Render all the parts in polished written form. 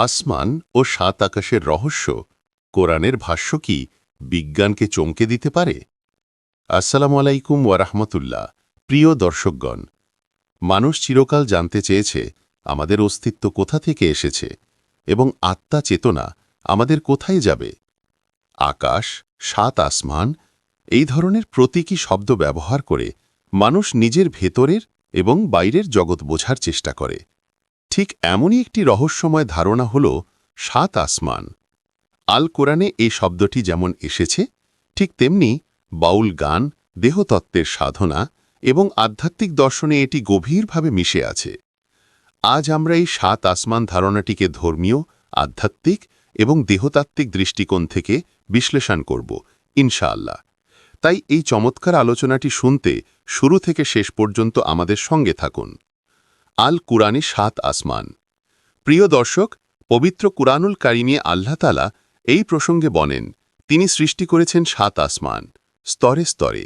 আসমান ও সাত আকাশের রহস্য কোরআনের ভাষ্য কি বিজ্ঞানকে চমকে দিতে পারে? আসসালামু আলাইকুম ওয়ারাহমাতুল্লাহ। প্রিয় দর্শকগণ, মানুষ চিরকাল জানতে চেয়েছে আমাদের অস্তিত্ব কোথা থেকে এসেছে এবং আত্মা চেতনা আমাদের কোথায় যাবে। আকাশ, সাত আসমান এই ধরনের প্রতীকী শব্দ ব্যবহার করে মানুষ নিজের ভেতরের এবং বাইরের জগৎ বোঝার চেষ্টা করে। ঠিক এমনই একটি রহস্যময় ধারণা হল সাত আসমান। আল কোরআনে এই শব্দটি যেমন এসেছে, ঠিক তেমনি বাউল গান, দেহতত্ত্বের সাধনা এবং আধ্যাত্মিক দর্শনে এটি গভীরভাবে মিশে আছে। আজ আমরা এই সাত আসমান ধারণাটিকে ধর্মীয়, আধ্যাত্মিক এবং দেহতাত্ত্বিক দৃষ্টিকোণ থেকে বিশ্লেষণ করব ইনশাআল্লাহ। তাই এই চমৎকার আলোচনাটি শুনতে শুরু থেকে শেষ পর্যন্ত আমাদের সঙ্গে থাকুন। আল কুরআনে সাত আসমান। প্রিয় দর্শক, পবিত্র কুরআনুল কারিমে আল্লাহ তাআলা এই প্রসঙ্গে বলেন, তিনি সৃষ্টি করেছেন সাত আসমান, স্তরে স্তরে।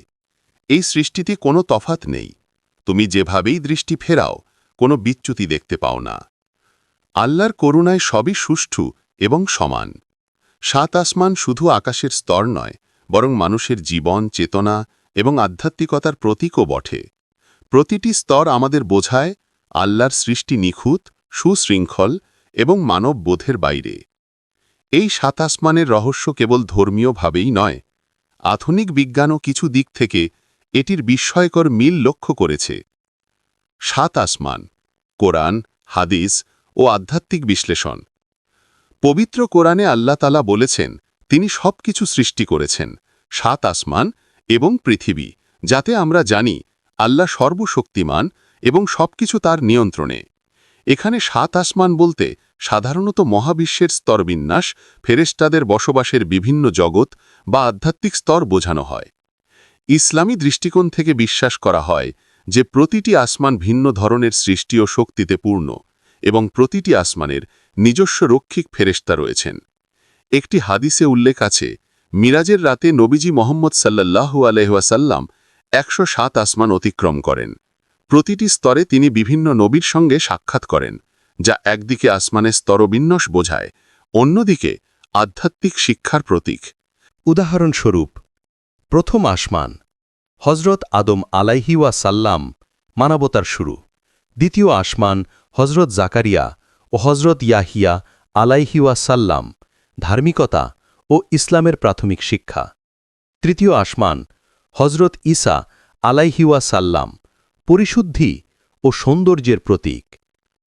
এই সৃষ্টিতে কোনো তফাত নেই। তুমি যেভাবেই দৃষ্টি ফেরাও কোনো বিচ্যুতি দেখতে পাও না। আল্লাহর করুণায় সবই সুষ্ঠু এবং সমান। সাত আসমান শুধু আকাশের স্তর নয়, বরং মানুষের জীবন, চেতনা এবং আধ্যাত্মিকতার প্রতীকও বটে। প্রতিটি স্তর আমাদের বোঝায় আল্লাহর সৃষ্টি নিখুঁত, সুশৃঙ্খল এবং মানব বোধের বাইরে। এই সাত আসমানের রহস্য কেবল ধর্মীয়ভাবেই নয়, আধুনিক বিজ্ঞানও কিছু দিক থেকে এটির বিস্ময়কর মিল লক্ষ্য করেছে। সাত আসমান, কোরআন, হাদিস ও আধ্যাত্মিক বিশ্লেষণ। পবিত্র কোরআনে আল্লাহ তাআলা বলেছেন, তিনি সবকিছু সৃষ্টি করেছেন, সাত আসমান এবং পৃথিবী, যাতে আমরা জানি আল্লাহ সর্বশক্তিমান এবং সবকিছু তার নিয়ন্ত্রণে। এখানে সাত আসমান বলতে সাধারণত মহাবিশ্বের স্তরবিন্যাস, ফেরেশতাদের বসবাসের বিভিন্ন জগৎ বা আধ্যাত্মিক স্তর বোঝানো হয়। ইসলামী দৃষ্টিকোণ থেকে বিশ্বাস করা হয় যে প্রতিটি আসমান ভিন্ন ধরনের সৃষ্টি ও শক্তিতে পূর্ণ এবং প্রতিটি আসমানের নিজস্ব রক্ষিক ফেরেশতা রয়েছেন। একটি হাদিসে উল্লেখ আছে, মিরাজের রাতে নবীজি মুহাম্মদ সাল্লাল্লাহু আলাইহি ওয়াসাল্লাম 107 আসমান অতিক্রম করেন। প্রতিটি স্তরে তিনি বিভিন্ন নবীর সঙ্গে সাক্ষাৎ করেন, যা একদিকে আসমানের স্তরবিন্যাস বোঝায়, অন্যদিকে আধ্যাত্মিক শিক্ষার প্রতীক। উদাহরণস্বরূপ, প্রথম আসমান, হজরত আদম আলাইহি ওয়াসাল্লাম, মানবতার শুরু। দ্বিতীয় আসমান, হজরত জাকারিয়া ও হজরত ইয়াহিয়া আলাইহি ওয়াসাল্লাম, ধার্মিকতা ও ইসলামের প্রাথমিক শিক্ষা। তৃতীয় আসমান, হজরত ঈসা আলাইহি ওয়াসাল্লাম, পরিশুদ্ধি ও সৌন্দর্যের প্রতীক।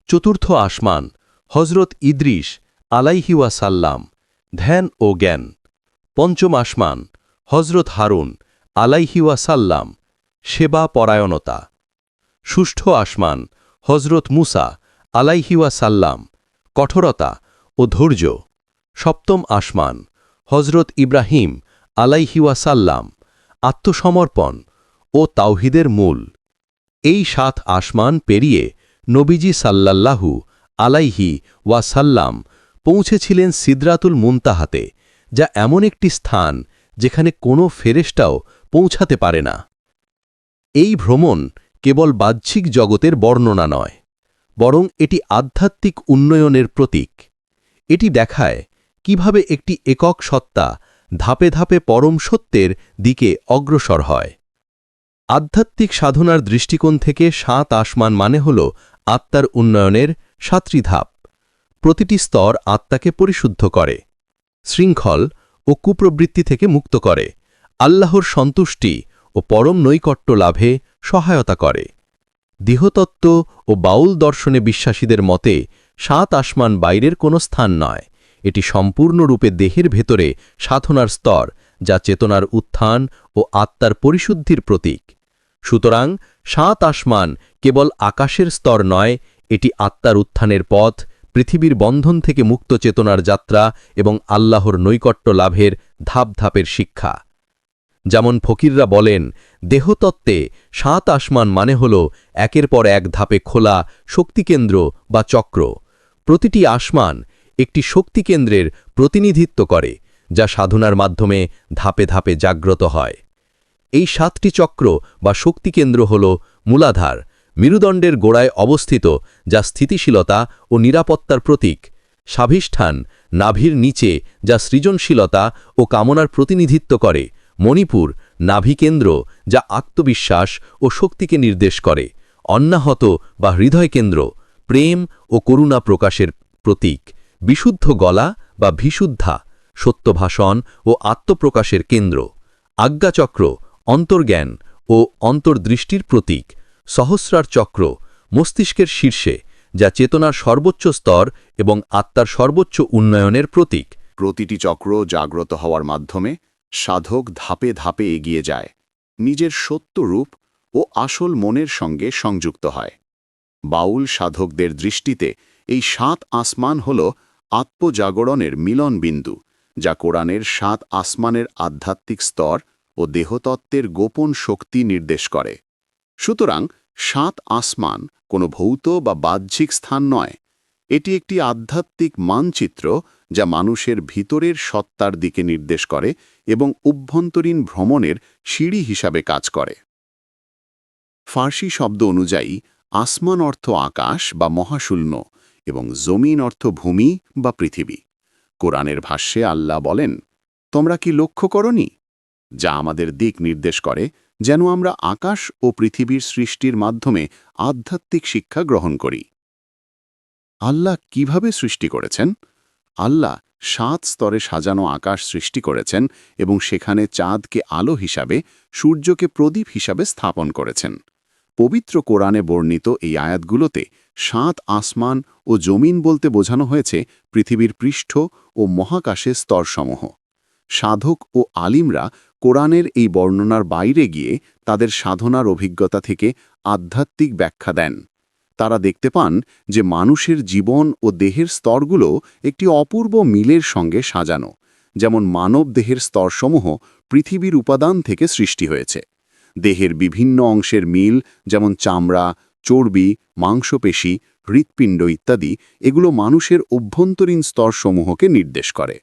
চতুর্থ আসমান, হজরত ইদ্রিস আলাইহি ওয়াসাল্লাম, ধ্যান ও জ্ঞান। পঞ্চম আসমান, হজরত হারুন আলাইহি ওয়াসাল্লাম, সেবা পরায়ণতা। ষষ্ঠ আসমান, হজরত মুসা আলাইহি ওয়াসাল্লাম, কঠোরতা ও ধৈর্য। সপ্তম আসমান, হজরত ইব্রাহিম আলাইহি ওয়াসাল্লাম, আত্মসমর্পণ ও তাওহীদের মূল। এই সাত আসমান পেরিয়ে নবীজি সাল্লাল্লাহু আলাইহি ওয়াসাল্লাম পৌঁছেছিলেন সিদরাতুল মুনতাহাতে, যা এমন একটি স্থান যেখানে কোনো ফেরেশতাও পৌঁছাতে পারে না। এই ভ্রমণ কেবল বাহ্যিক জগতের বর্ণনা নয়, বরং এটি আধ্যাত্মিক উন্নয়নের প্রতীক। এটি দেখায় কিভাবে একটি একক সত্তা ধাপে ধাপে পরম সত্যের দিকে অগ্রসর হয়। আধ্যাত্মিক সাধনার দৃষ্টিকোণ থেকে সাত আসমান মানে হল আত্মার উন্নয়নের 7টি ধাপ। প্রতিটি স্তর আত্মাকে পরিশুদ্ধ করে, শৃঙ্খল ও কুপ্রবৃত্তি থেকে মুক্ত করে, আল্লাহর সন্তুষ্টি ও পরম নৈকট্য লাভে সহায়তা করে। দেহতত্ত্ব ও বাউল দর্শনে বিশ্বাসীদের মতে সাত আসমান বাইরের কোনো স্থান নয়, এটি সম্পূর্ণরূপে দেহের ভেতরে সাধনার স্তর, যা চেতনার উত্থান ও আত্মার পরিশুদ্ধির প্রতীক। সুতরাং সাত আসমান কেবল আকাশের স্তর নয়, এটি আত্মার উত্থানের পথ, পৃথিবীর বন্ধন থেকে মুক্ত চেতনার যাত্রা এবং আল্লাহর নৈকট্য লাভের ধাপ ধাপের শিক্ষা। যেমন ফকিররা বলেন, দেহতত্ত্বে সাত আসমান মানে হল একের পর এক ধাপে খোলা শক্তিকেন্দ্র বা চক্র। প্রতিটি আসমান একটি শক্তিকেন্দ্রের প্রতিনিধিত্ব করে, যা সাধনার মাধ্যমে ধাপে ধাপে জাগ্রত হয়। এই 7টি চক্র বা শক্তিকেন্দ্র হল মূলাধার, মেরুদণ্ডের গোড়ায় অবস্থিত, যা স্থিতিশীলতা ও নিরাপত্তার প্রতীক। স্বাধিষ্ঠান নাভির নিচে, যা সৃজনশীলতা ও কামনার প্রতিনিধিত্ব করে। মণিপুর নাভিকেন্দ্র, যা আত্মবিশ্বাস ও শক্তিকে নির্দেশ করে। অন্নাহত বা হৃদয়কেন্দ্র, প্রেম ও করুণা প্রকাশের প্রতীক। বিশুদ্ধ গলা বা বিশুদ্ধা, সত্যভাষণ ও আত্মপ্রকাশের কেন্দ্র। আজ্ঞাচক্র অন্তর্জ্ঞান ও অন্তর্দৃষ্টির প্রতীক। সহস্রার চক্র মস্তিষ্কের শীর্ষে, যা চেতনার সর্বোচ্চ স্তর এবং আত্মার সর্বোচ্চ উন্নয়নের প্রতীক। প্রতিটি চক্র জাগ্রত হওয়ার মাধ্যমে সাধক ধাপে ধাপে এগিয়ে যায়, নিজের সত্য রূপ ও আসল মনের সঙ্গে সংযুক্ত হয়। বাউল সাধকদের দৃষ্টিতে এই 7 আসমান হল আত্মজাগরণের মিলন বিন্দু, যা কোরআনের 7 আসমানের আধ্যাত্মিক স্তর ও দেহতত্ত্বের গোপন শক্তি নির্দেশ করে। সুতরাং 7 আসমান কোনো ভৌত বা বাহ্যিক স্থান নয়, এটি একটি আধ্যাত্মিক মানচিত্র যা মানুষের ভিতরের সত্তার দিকে নির্দেশ করে এবং অভ্যন্তরীণ ভ্রমণের সিঁড়ি হিসাবে কাজ করে। ফার্সি শব্দ অনুযায়ী আসমান অর্থ আকাশ বা মহাশূন্য এবং জমিন অর্থ ভূমি বা পৃথিবী। কোরআনের ভাষ্যে আল্লাহ বলেন, তোমরা কি লক্ষ্য করনি, যা আমাদের দিক নির্দেশ করে যেন আমরা আকাশ ও পৃথিবীর সৃষ্টির মাধ্যমে আধ্যাত্মিক শিক্ষা গ্রহণ করি। আল্লাহ কিভাবে সৃষ্টি করেছেন? আল্লাহ 7 স্তরে সাজানো আকাশ সৃষ্টি করেছেন এবং সেখানে চাঁদকে আলো হিসাবে, সূর্যকে প্রদীপ হিসাবে স্থাপন করেছেন। পবিত্র কোরআনে বর্ণিত এই আয়াতগুলোতে 7 আসমান ও জমিন বলতে বোঝানো হয়েছে পৃথিবীর পৃষ্ঠ ও মহাকাশের স্তরসমূহ। সাধক ও আলিমরা কোরআনের এই বর্ণনার বাইরে গিয়ে তাদের সাধনার অভিজ্ঞতা থেকে আধ্যাত্মিক ব্যাখ্যা দেন। তারা দেখতে পান যে মানুষের জীবন ও দেহের স্তরগুলো একটি অপূর্ব মিলের সঙ্গে সাজানো, যেমন মানব দেহের স্তরসমূহ পৃথিবীর উপাদান থেকে সৃষ্টি হয়েছে। দেহের বিভিন্ন অংশের মিল, যেমন চামড়া, চর্বি, মাংসপেশি, হৃৎপিণ্ড ইত্যাদি, এগুলো মানুষের অভ্যন্তরীণ স্তরসমূহকে নির্দেশ করে।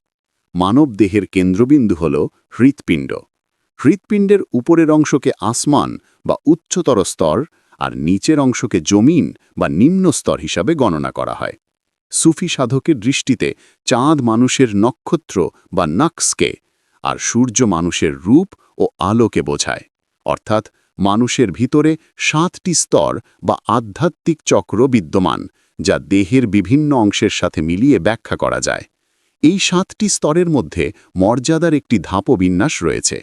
মানব দেহের কেন্দ্রবিন্দু হল হৃৎপিণ্ড। হৃৎপিণ্ডের উপরের অংশকে আসমান বা উচ্চতর স্তর আর নিচের অংশকে জমিন বা নিম্ন স্তর হিসাবে গণনা করা হয়। সুফি সাধকের দৃষ্টিতে চাঁদ মানুষের নক্ষত্র বা নাক্সকে, আর সূর্য মানুষের রূপ ও আলোকে বোঝায়। অর্থাৎ মানুষের ভিতরে 7টি স্তর বা আধ্যাত্মিক চক্র বিদ্যমান, যা দেহের বিভিন্ন অংশের সাথে মিলিয়ে ব্যাখ্যা করা যায়। এই 7টি স্তরের মধ্যে মর্যাদার একটি ধাপবিন্যাস রয়েছে।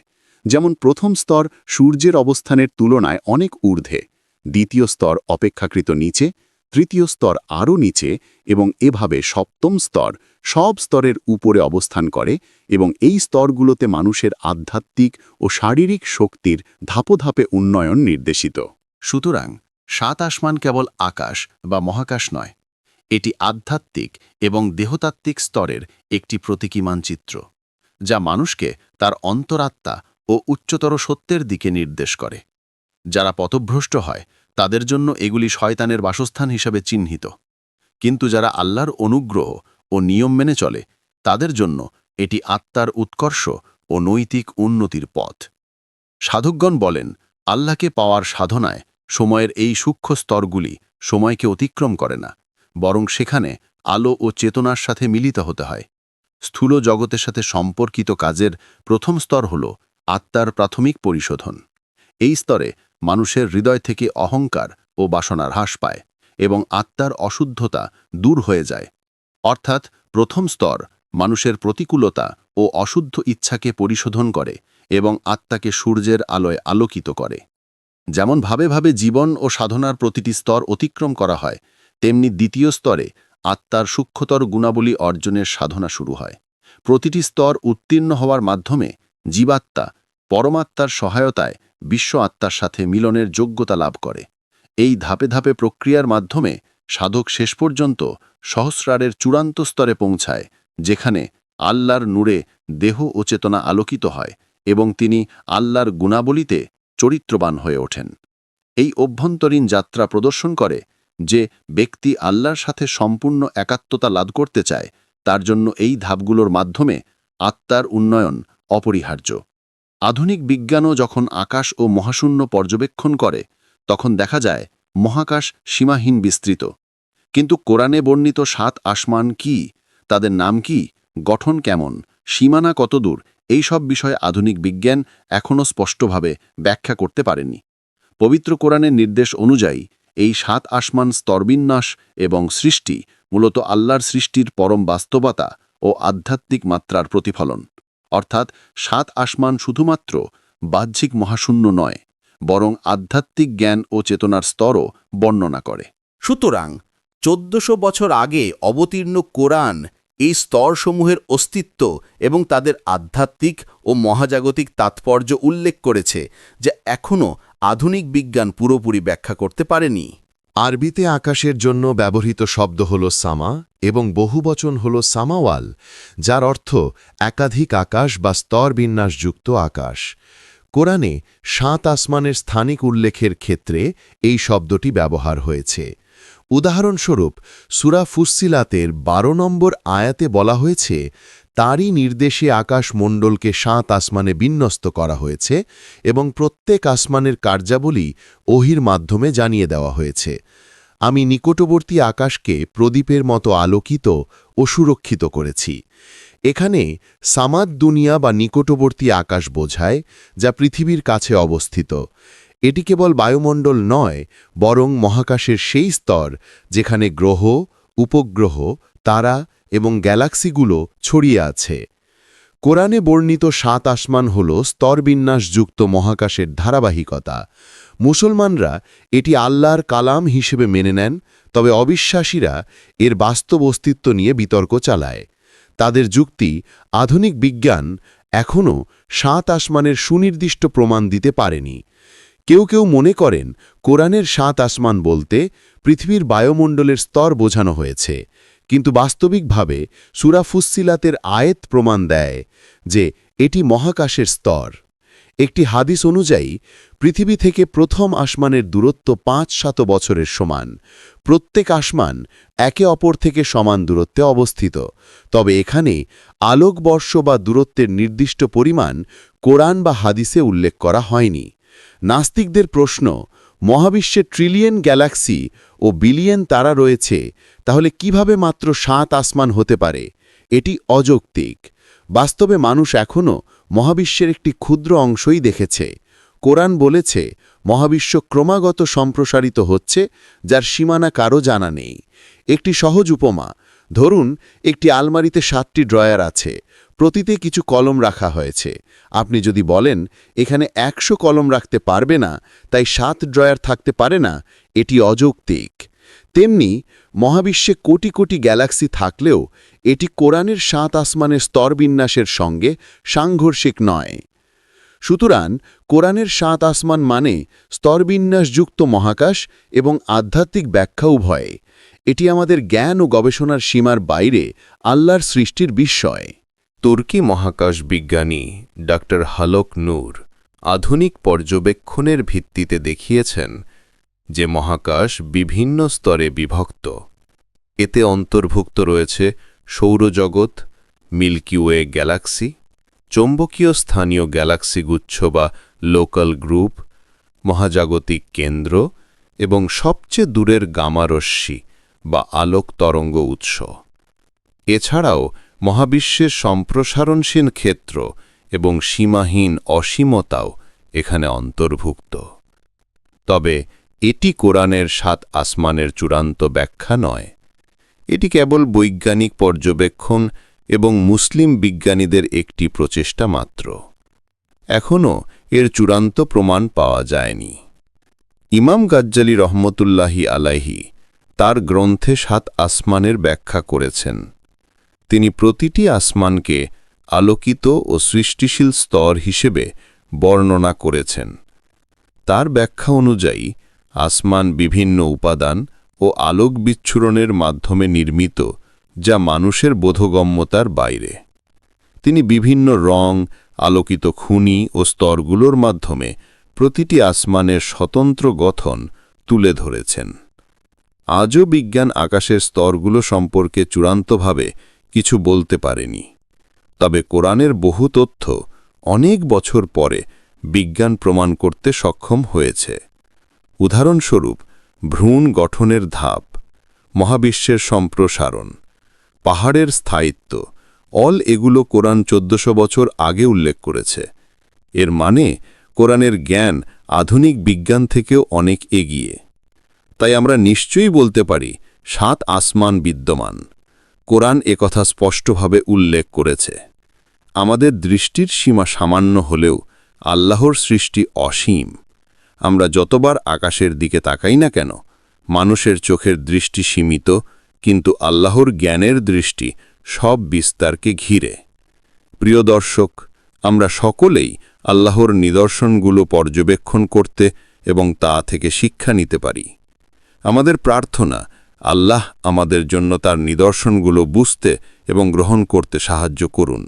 যেমন প্রথম স্তর সূর্যের অবস্থানের তুলনায় অনেক ঊর্ধ্বে, দ্বিতীয় স্তর অপেক্ষাকৃত নিচে, তৃতীয় স্তর আরও নিচে এবং এভাবে সপ্তম স্তর সব স্তরের উপরে অবস্থান করে এবং এই স্তরগুলোতে মানুষের আধ্যাত্মিক ও শারীরিক শক্তির ধাপে ধাপে উন্নয়ন নির্দেশিত। সুতরাং 7 আসমান কেবল আকাশ বা মহাকাশ নয়, এটি আধ্যাত্মিক এবং দেহতাত্ত্বিক স্তরের একটি প্রতীকী মানচিত্র, যা মানুষকে তার অন্তরাত্মা ও উচ্চতর সত্যের দিকে নির্দেশ করে। যারা পথভ্রষ্ট হয় তাদের জন্য এগুলি শয়তানের বাসস্থান হিসাবে চিহ্নিত, কিন্তু যারা আল্লাহর অনুগ্রহ ও নিয়ম মেনে চলে তাদের জন্য এটি আত্মার উৎকর্ষ ও নৈতিক উন্নতির পথ। সাধকগণ বলেন, আল্লাহকে পাওয়ার সাধনায় সময়ের এই সূক্ষ্ম স্তরগুলি সময়কে অতিক্রম করে না, বরং সেখানে আলো ও চেতনার সাথে মিলিত হতে হয়। স্থূল জগতের সাথে সম্পর্কিত কাজের প্রথম স্তর হল আত্মার প্রাথমিক পরিশোধন। এই স্তরে মানুষের হৃদয় থেকে অহংকার ও বাসনার হ্রাস পায় এবং আত্মার অশুদ্ধতা দূর হয়ে যায়। অর্থাৎ প্রথম স্তর মানুষের প্রতিকূলতা ও অশুদ্ধ ইচ্ছাকে পরিশোধন করে এবং আত্মাকে সূর্যের আলোয় আলোকিত করে। যেমন ভাবে ভাবে জীবন ও সাধনার প্রতিটি স্তর অতিক্রম করা হয়, তেমনি দ্বিতীয় স্তরে আত্মার সূক্ষ্মতর গুণাবলী অর্জনের সাধনা শুরু হয়। প্রতিটি স্তর উত্তীর্ণ হওয়ার মাধ্যমে জীবাত্মা পরমাত্মার সহায়তায় বিশ্ব আত্মার সাথে মিলনের যোগ্যতা লাভ করে। এই ধাপে ধাপে প্রক্রিয়ার মাধ্যমে সাধক শেষ পর্যন্ত সহস্রারের চূড়ান্ত স্তরে পৌঁছায়, যেখানে আল্লাহর নূরে দেহ ও চেতনা আলোকিত হয় এবং তিনি আল্লাহর গুণাবলীতে চরিত্রবান হয়ে ওঠেন। এই অভ্যন্তরীণ যাত্রা প্রদর্শন করে যে ব্যক্তি আল্লাহর সাথে সম্পূর্ণ একাত্মতা লাভ করতে চায়, তার জন্য এই ধাপগুলোর মাধ্যমে আত্মার উন্নয়ন অপরিহার্য। আধুনিক বিজ্ঞানও যখন আকাশ ও মহাশূন্য পর্যবেক্ষণ করে, তখন দেখা যায় মহাকাশ সীমাহীন বিস্তৃত। কিন্তু কোরআনে বর্ণিত 7 আসমান কি তাদের নাম কি, গঠন কেমন, সীমানা কতদূর, এই সব বিষয়ে আধুনিক বিজ্ঞান এখনও স্পষ্টভাবে ব্যাখ্যা করতে পারেনি। পবিত্র কোরআনের নির্দেশ অনুযায়ী এই 7 আসমান স্তরবিন্যাস এবং সৃষ্টি মূলত আল্লাহর সৃষ্টির পরম বাস্তবতা ও আধ্যাত্মিক মাত্রার প্রতিফলন। অর্থাৎ 7 আসমান শুধুমাত্র বাহ্যিক মহাশূন্য নয়, বরং আধ্যাত্মিক জ্ঞান ও চেতনার স্তরও বর্ণনা করে। সুতরাং 1400 বছর আগে অবতীর্ণ কোরআন এই স্তরসমূহের অস্তিত্ব এবং তাদের আধ্যাত্মিক ও মহাজাগতিক তাৎপর্য উল্লেখ করেছে, যা এখনও আধুনিক বিজ্ঞান পুরোপুরি ব্যাখ্যা করতে পারেনি। আরবিতে আকাশের জন্য ব্যবহৃত শব্দ হল সামা এবং বহুবচন হল সামাওয়াল, যার অর্থ একাধিক আকাশ বা স্তরবিন্যাসযুক্ত আকাশ। কোরআনে 7 আসমানের স্থানিক উল্লেখের ক্ষেত্রে এই শব্দটি ব্যবহার হয়েছে। উদাহরণস্বরূপ সূরা ফুসসিলাতের 12 নম্বর আয়াতে বলা হয়েছে, তারই নির্দেশে আকাশমণ্ডলকে 7 আসমানে বিন্যস্ত করা হয়েছে এবং প্রত্যেক আসমানের কার্যাবলী ওহির মাধ্যমে জানিয়ে দেওয়া হয়েছে। আমি নিকটবর্তী আকাশকে প্রদীপের মতো আলোকিত ও সুরক্ষিত করেছি। এখানে সামাদ দুনিয়া বা নিকটবর্তী আকাশ বোঝায়, যা পৃথিবীর কাছে অবস্থিত। এটি কেবল বায়ুমণ্ডল নয়, বরং মহাকাশের সেই স্তর যেখানে গ্রহ, উপগ্রহ, তারা এবং গ্যালাক্সিগুলো ছড়িয়ে আছে। কোরআনে বর্ণিত 7 আসমান হল স্তরবিন্যাসযুক্ত মহাকাশের ধারাবাহিকতা। মুসলমানরা এটি আল্লাহর কালাম হিসেবে মেনে নেন, তবে অবিশ্বাসীরা এর বাস্তব অস্তিত্ব নিয়ে বিতর্ক চালায়। তাদের যুক্তি, আধুনিক বিজ্ঞান এখনও 7 আসমানের সুনির্দিষ্ট প্রমাণ দিতে পারেনি। কেউ কেউ মনে করেন কোরআনের 7 আসমান বলতে পৃথিবীর বায়ুমণ্ডলের স্তর বোঝানো হয়েছে, কিন্তু বাস্তবিকভাবে সূরা ফুসসিলাতের আয়াত প্রমাণ দেয় যে এটি মহাকাশের স্তর। একটি হাদিস অনুযায়ী পৃথিবী থেকে প্রথম আসমানের দূরত্ব 500 বছরের সমান। প্রত্যেক আসমান একে অপর থেকে সমান দূরত্বে অবস্থিত, তবে এখানে আলোকবর্ষ বা দূরত্বের নির্দিষ্ট পরিমাণ কোরআন বা হাদিসে উল্লেখ করা হয়নি। নাস্তিকদের প্রশ্ন, মহাবিশ্বে ট্রিলিয়ন গ্যালাক্সি ও বিলিয়ন তারা রয়েছে, তাহলে কিভাবে মাত্র 7 আসমান হতে পারে? এটি অযৌক্তিক। বাস্তবে মানুষ এখনও মহাবিশ্বের একটি ক্ষুদ্র অংশই দেখেছে। কোরআন বলেছে মহাবিশ্ব ক্রমাগত সম্প্রসারিত হচ্ছে, যার সীমানা কারও জানা নেই। একটি সহজ উপমা, ধরুন একটি আলমারিতে 7টি ড্রয়ার আছে, প্রতিতে কিছু কলম রাখা হয়েছে। আপনি যদি বলেন এখানে 100 কলম রাখতে পারবে না, তাই 7 ড্রয়ার থাকতে পারে না, এটি অযৌক্তিক। তেমনি মহাবিশ্বে কোটি কোটি গ্যালাক্সি থাকলেও এটি কোরআনের 7 আসমানের স্তরবিন্যাসের সঙ্গে সাংঘর্ষিক নয়। সুতরাং কোরআনের 7 আসমান মানে স্তরবিন্যাসযুক্ত মহাকাশ এবং আধ্যাত্মিক ব্যাখ্যা উভয়ে। এটি আমাদের জ্ঞান ও গবেষণার সীমার বাইরে আল্লাহর সৃষ্টির বিস্ময়। তুর্কি মহাকাশ বিজ্ঞানী ডা. হালক নূর আধুনিক পর্যবেক্ষণের ভিত্তিতে দেখিয়েছেন যে মহাকাশ বিভিন্ন স্তরে বিভক্ত। এতে অন্তর্ভুক্ত রয়েছে সৌরজগৎ, মিল্কি ওয়ে গ্যালাক্সি, চৌম্বকীয় স্থানীয় গ্যালাক্সিগুচ্ছ বা লোকাল গ্রুপ, মহাজাগতিক কেন্দ্র এবং সবচেয়ে দূরের গামারশ্মি বা আলোক তরঙ্গ উৎস। এছাড়াও মহাবিশ্বের সম্প্রসারণশীল ক্ষেত্র এবং সীমাহীন অসীমতাও এখানে অন্তর্ভুক্ত। তবে এটি কোরআনের 7 আসমানের চূড়ান্ত ব্যাখ্যা নয়। এটি কেবল বৈজ্ঞানিক পর্যবেক্ষণ এবং মুসলিম বিজ্ঞানীদের একটি প্রচেষ্টা মাত্র। এখনও এর চূড়ান্ত প্রমাণ পাওয়া যায়নি। ইমাম গাজ্জালী রহমতুল্লাহি আলাইহি তার গ্রন্থে 7 আসমানের ব্যাখ্যা করেছেন। তিনি প্রতিটি আসমানকে আলোকিত ও সৃষ্টিশীল স্তর হিসেবে বর্ণনা করেছেন। তার ব্যাখ্যা অনুযায়ী আসমান বিভিন্ন উপাদান ও আলোক বিচ্ছুরণের মাধ্যমে নির্মিত, যা মানুষের বোধগম্যতার বাইরে। তিনি বিভিন্ন রং, আলোকিত খুনি ও স্তরগুলোর মাধ্যমে প্রতিটি আসমানের স্বতন্ত্র গঠন তুলে ধরেছেন। আজও বিজ্ঞান আকাশের স্তরগুলো সম্পর্কে চূড়ান্তভাবে কিছু বলতে পারেনি, তবে কোরআনের বহু তথ্য অনেক বছর পরে বিজ্ঞান প্রমাণ করতে সক্ষম হয়েছে। উদাহরণস্বরূপ ভ্রূণ গঠনের ধাপ, মহাবিশ্বের সম্প্রসারণ, পাহাড়ের স্থায়িত্ব, এগুলো কোরআন 1400 বছর আগে উল্লেখ করেছে। এর মানে কোরআনের জ্ঞান আধুনিক বিজ্ঞান থেকেও অনেক এগিয়ে। তাই আমরা নিশ্চয়ই বলতে পারি 7 আসমান বিদ্যমান। কোরআন একথা স্পষ্টভাবে উল্লেখ করেছে। আমাদের দৃষ্টির সীমা সামান্য হলেও আল্লাহর সৃষ্টি অসীম। আমরা যতবার আকাশের দিকে তাকাই না কেন, মানুষের চোখের দৃষ্টি সীমিত, কিন্তু আল্লাহর জ্ঞানের দৃষ্টি সব বিস্তারকে ঘিরে। প্রিয় দর্শক, আমরা সকলেই আল্লাহর নিদর্শনগুলো পর্যবেক্ষণ করতে এবং তা থেকে শিক্ষা নিতে পারি। আমাদের প্রার্থনা, আল্লাহ আমাদের জন্য তার নিদর্শনগুলো বুঝতে এবং গ্রহণ করতে সাহায্য করুন।